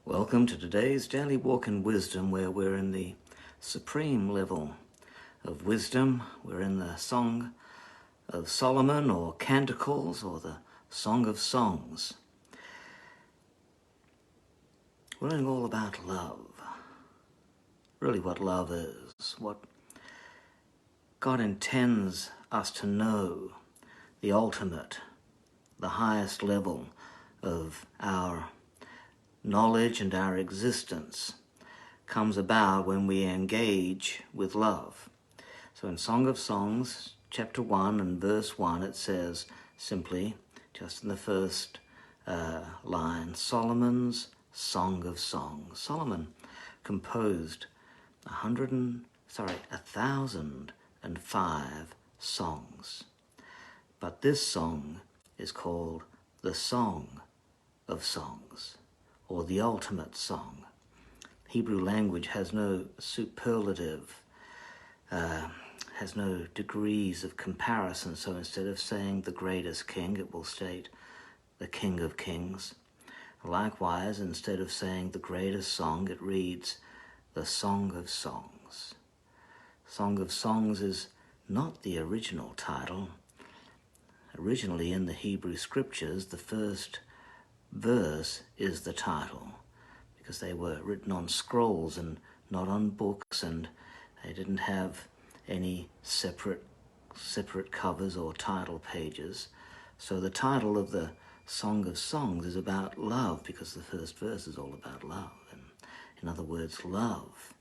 Welcome to today's Daily Walk in Wisdom, where we're in the supreme level of wisdom. We're in the Song of Solomon, or Canticles, or the Song of Songs. We're learning all about love. Really what love is, what God intends us to know, the ultimate, the highest level of our knowledge and our existence comes about when we engage with love. So in Song of Songs, chapter 1 and verse 1, it says simply, just in the first line, Solomon's Song of Songs. Solomon composed 1,005 songs. But this song is called the Song of Songs, or the ultimate song. Hebrew language has no superlative, has no degrees of comparison, so instead of saying the greatest king, it will state the King of Kings. Likewise, instead of saying the greatest song, it reads the Song of Songs. Song of Songs is not the original title. Originally in the Hebrew scriptures, the first verse is the title, because they were written on scrolls and not on books, and they didn't have any separate covers or title pages. So the title of the Song of Songs is about love, because the first verse is all about love. And in other words, love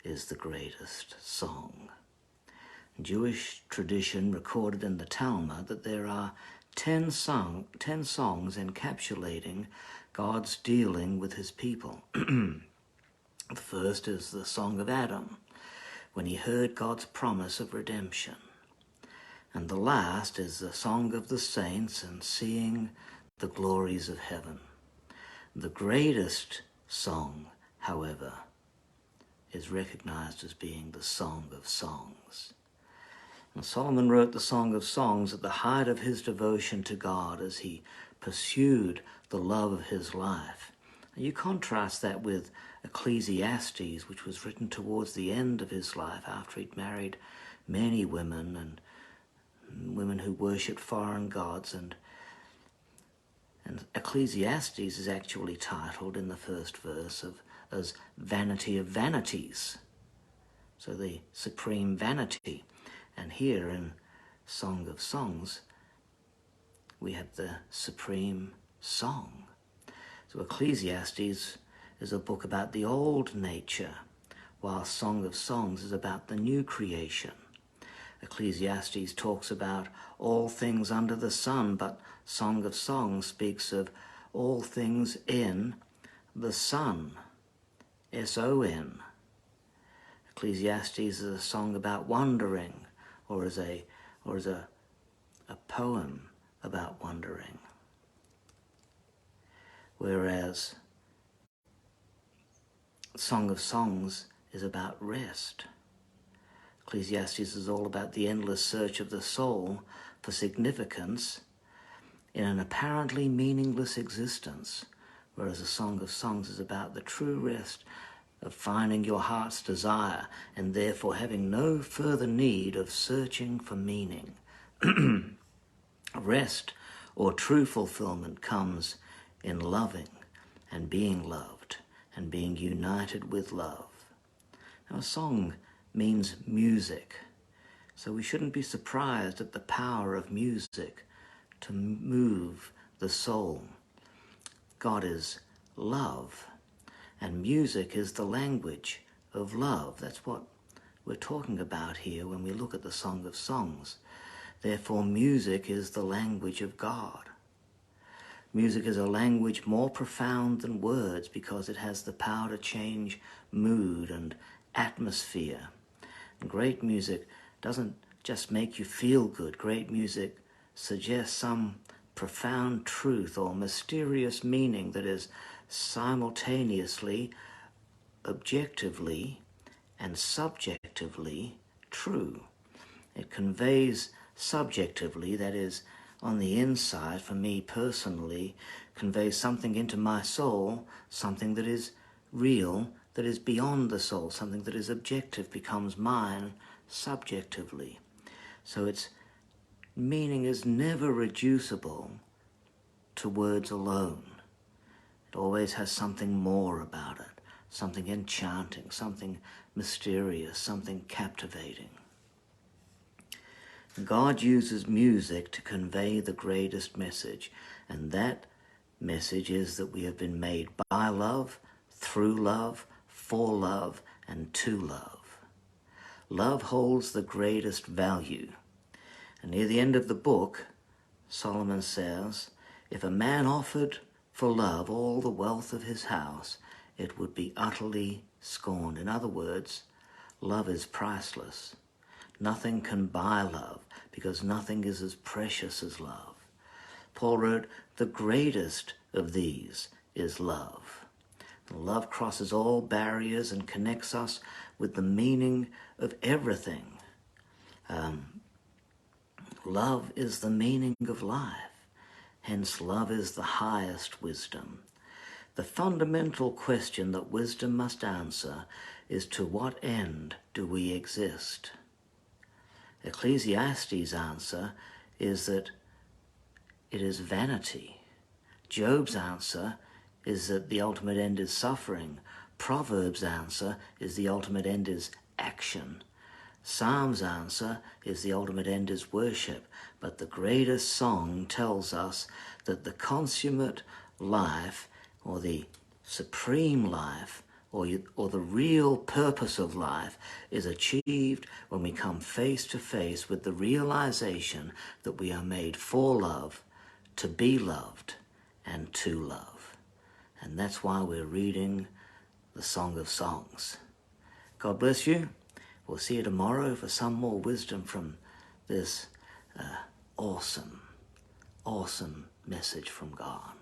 is the greatest song. Jewish tradition recorded in the Talmud that there are 10 songs encapsulating God's dealing with his people. The first is the Song of Adam, when he heard God's promise of redemption. And the last is the Song of the Saints and seeing the glories of heaven. The greatest song, however, is recognized as being the Song of Songs. And Solomon wrote the Song of Songs at the height of his devotion to God as he pursued the love of his life. And you contrast that with Ecclesiastes, which was written towards the end of his life after he'd married many women and women who worshipped foreign gods. And Ecclesiastes is actually titled in the first verse as Vanity of Vanities. So the supreme vanity. And here in Song of Songs, we have the supreme song. So Ecclesiastes is a book about the old nature, while Song of Songs is about the new creation. Ecclesiastes talks about all things under the sun, but Song of Songs speaks of all things in the Son, S-O-N. Ecclesiastes is a song about wandering, or as a poem about wandering. Whereas Song of Songs is about rest. Ecclesiastes is all about the endless search of the soul for significance in an apparently meaningless existence, whereas a Song of Songs is about the true rest of finding your heart's desire and therefore having no further need of searching for meaning. Rest or true fulfillment comes in loving and being loved and being united with love. Now, a song means music, so we shouldn't be surprised at the power of music to move the soul. God is love, and music is the language of love. That's what we're talking about here when we look at the Song of Songs. Therefore, music is the language of God. Music is a language more profound than words because it has the power to change mood and atmosphere. And great music doesn't just make you feel good. Great music suggests some profound truth or mysterious meaning that is simultaneously, objectively, and subjectively true. It conveys subjectively, that is, on the inside, for me personally, conveys something into my soul, something that is real, that is beyond the soul, something that is objective, becomes mine subjectively. So its meaning is never reducible to words alone. It always has something more about it, something enchanting, something mysterious, something captivating. God uses music to convey the greatest message, and that message is that we have been made by love, through love, for love, and to love. Love holds the greatest value. And near the end of the book, Solomon says, if a man offered for love all the wealth of his house, it would be utterly scorned. In other words, love is priceless. Nothing can buy love, because nothing is as precious as love. Paul wrote, the greatest of these is love. Love crosses all barriers and connects us with the meaning of everything. Love is the meaning of life. Hence, love is the highest wisdom. The fundamental question that wisdom must answer is, to what end do we exist? Ecclesiastes' answer is that it is vanity. Job's answer is that the ultimate end is suffering. Proverbs' answer is the ultimate end is action. Psalm's answer is the ultimate end is worship. But the greatest song tells us that the consummate life, or the supreme life, or the real purpose of life, is achieved when we come face to face with the realization that we are made for love, to be loved, and to love. And that's why we're reading the Song of Songs. God bless you. We'll see you tomorrow for some more wisdom from this awesome message from God.